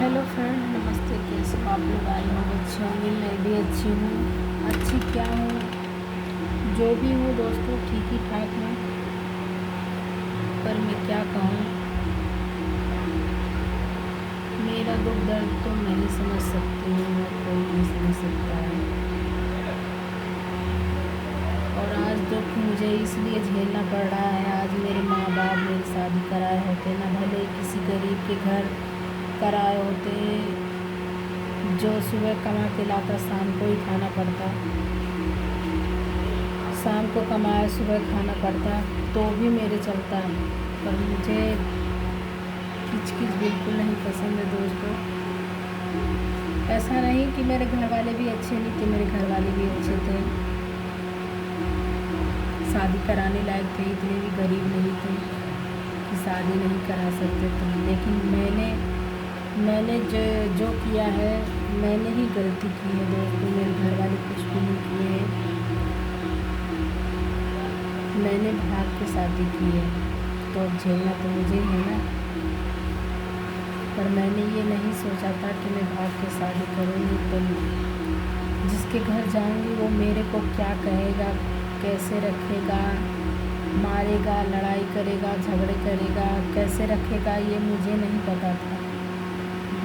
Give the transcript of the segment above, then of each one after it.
Hello friend, नमस्ते। कैसे हो आप लोग? आई हो अच्छी होंगी। मैं भी अच्छी हूँ। अच्छी क्या हूँ, जो भी हूँ दोस्तों, ठीक ही ठाक हूँ। पर मैं क्या कहूँ, मेरा दुख दर्द तो मैं ही समझ सकती हूँ और कोई नहीं समझ सकता है। और आज दुख मुझे इसलिए झेलना पड़ रहा है। आज मेरे माँ बाप मेरी शादी कराए होते ना, भले किसी गरीब के घर कराए होते, जो सुबह कमा के लाता शाम को ही खाना पड़ता, शाम को कमाया सुबह खाना पड़ता, तो भी मेरे चलता। पर मुझे किचकिच बिल्कुल नहीं पसंद है दोस्तों। ऐसा नहीं कि मेरे घर वाले भी अच्छे नहीं थे, मेरे घर वाले भी अच्छे थे, शादी कराने लायक थे, इतने भी गरीब नहीं थे कि शादी नहीं करा सकते थे। लेकिन मैंने जो किया है, मैंने ही गलती की है दोस्तों। मेरे घर वाले कुछ भी नहीं किए हैं, मैंने भाग के शादी की है, तो अब झेलना तो मुझे ही है ना। पर मैंने ये नहीं सोचा था कि मैं भाग के शादी करूँगी, तो जिसके घर जाऊँगी वो मेरे को क्या कहेगा, कैसे रखेगा, मारेगा, लड़ाई करेगा, झगड़े करेगा, कैसे रखेगा, ये मुझे नहीं पता था।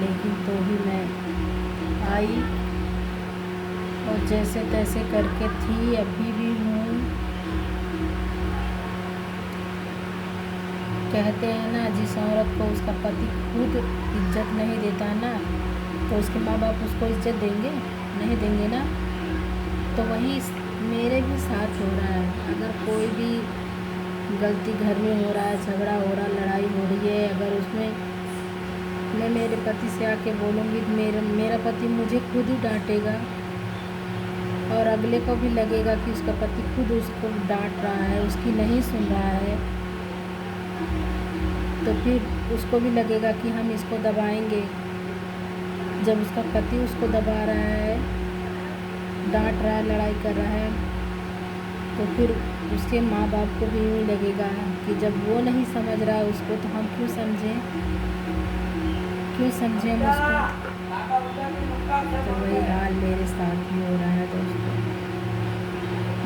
लेकिन तो भी मैं आई और जैसे तैसे करके थी, अभी भी हूँ। कहते हैं ना, जिस औरत को उसका पति खुद इज्जत नहीं देता ना, तो उसके माँ बाप उसको इज्जत देंगे? नहीं देंगे ना। तो वही मेरे भी साथ हो रहा है। अगर कोई भी गलती घर में हो रहा है, झगड़ा हो रहा, लड़ाई हो रही है, अगर उसमें मैं मेरे पति से आके बोलूँगी तो मेरा पति मुझे खुद ही डांटेगा, और अगले को भी लगेगा कि उसका पति खुद उसको डांट रहा है, उसकी नहीं सुन रहा है, तो फिर उसको भी लगेगा कि हम इसको दबाएंगे। जब उसका पति उसको दबा रहा है, डांट रहा है, लड़ाई कर रहा है, तो फिर उसके माँ बाप को भी यूँ लगेगा कि जब वो नहीं समझ रहा है उसको, तो हम क्यों समझें हम उसको। तो वही हाल मेरे साथ भी हो रहा है दोस्तों।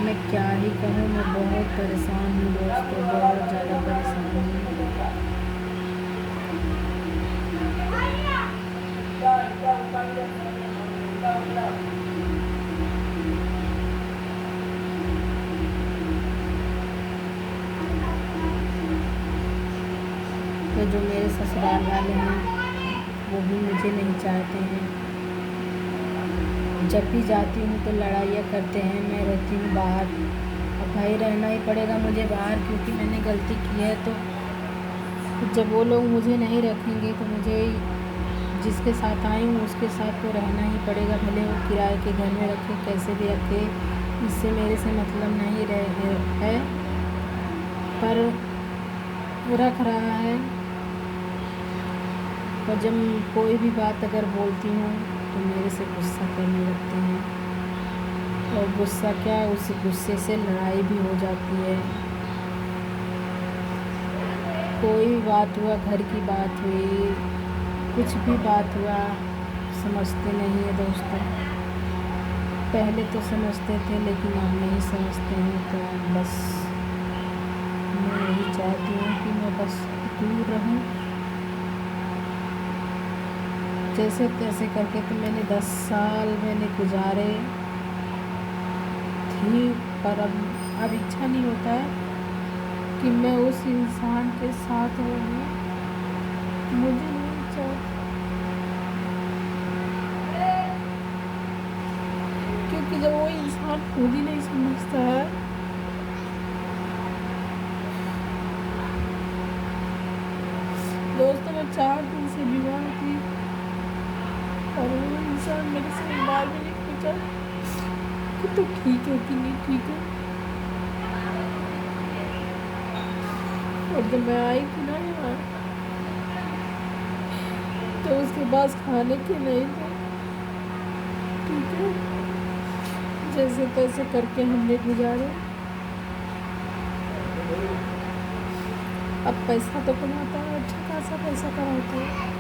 मैं क्या ही कहूँ, मैं बहुत परेशान हूँ दोस्तों, बहुत ज़्यादा परेशान हूँ। तो जो मेरे ससुराल वाले हैं वो भी मुझे नहीं चाहते हैं। जब भी जाती हूँ तो लड़ाइयाँ करते हैं। मैं रहती हूँ बाहर, अब भाई रहना ही पड़ेगा मुझे बाहर, क्योंकि मैंने गलती की है। तो जब वो लोग मुझे नहीं रखेंगे तो मुझे जिसके साथ आई हूँ उसके साथ तो रहना ही पड़ेगा, भले वो किराए के घर में रखे, कैसे भी रखे, इससे मेरे से मतलब नहीं है, पर रख रहा है। और जब कोई भी बात अगर बोलती हूँ तो मेरे से गुस्सा करने लगते हैं, और गुस्सा क्या, उस गुस्से से लड़ाई भी हो जाती है। कोई भी बात हुआ, घर की बात हुई, कुछ भी बात हुआ, समझते नहीं है दोस्तों। पहले तो समझते थे, लेकिन अब नहीं समझते हैं। तो बस मैं यही चाहती हूँ कि मैं बस दूर रहूँ। जैसे तैसे करके तो मैंने 10 साल मैंने गुजारे थी, पर अब इच्छा नहीं होता है कि मैं उस इंसान के साथ रहूँ। मुझे नहीं चाहता, क्योंकि जब वो इंसान खुद ही नहीं समझता है, दोस्तों मैं 4 दिन से बीमार थी, और वो इंसान मेरे से एक बार भी नहीं पूछा कि तू ठीक है कि नहीं ठीक है। और जब मैं आई थी ना यहाँ, तो उसके पास खाने के नहीं थे, ठीक है। जैसे तैसे करके हमने गुजारे। अब पैसा तो कमाता है, अच्छा खासा पैसा कमाता है,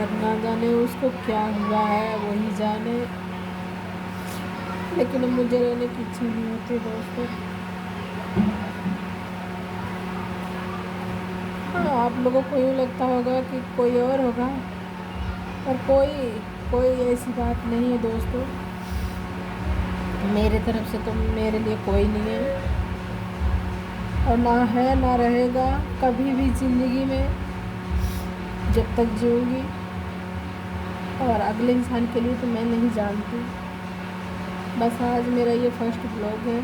पर ना जाने उसको क्या हुआ है, वही जाने। लेकिन अब मुझे रहने की इच्छा नहीं होती दोस्तों। हाँ, आप लोगों को यूँ लगता होगा कि कोई और होगा, पर कोई कोई ऐसी बात नहीं है दोस्तों। मेरे तरफ से तो मेरे लिए कोई नहीं है, और ना है ना रहेगा कभी भी ज़िंदगी में, जब तक जीऊँगी। और अगले इंसान के लिए तो मैं नहीं जानती। बस आज मेरा ये फर्स्ट ब्लॉग है।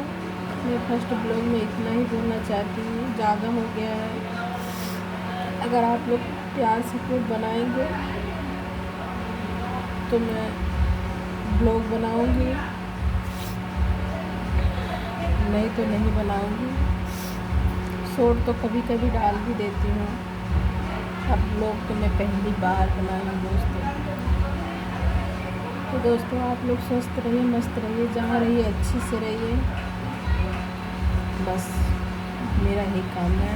मैं फर्स्ट ब्लॉग में इतना ही बोलना चाहती हूँ, ज़्यादा हो गया है। अगर आप लोग प्यार सपोर्ट बनाएंगे तो मैं ब्लॉग बनाऊंगी, नहीं तो नहीं बनाऊंगी। शॉर्ट तो कभी कभी डाल भी देती हूँ। अब ब्लॉग तो मैं पहली बार बनाई हूँ दोस्तों। तो दोस्तों, आप लोग स्वस्थ रहिए, मस्त रहिए, जहाँ रहिए अच्छी से रहिए, बस मेरा यही काम है।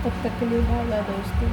तब तक के लिए बाय बाय दोस्तों।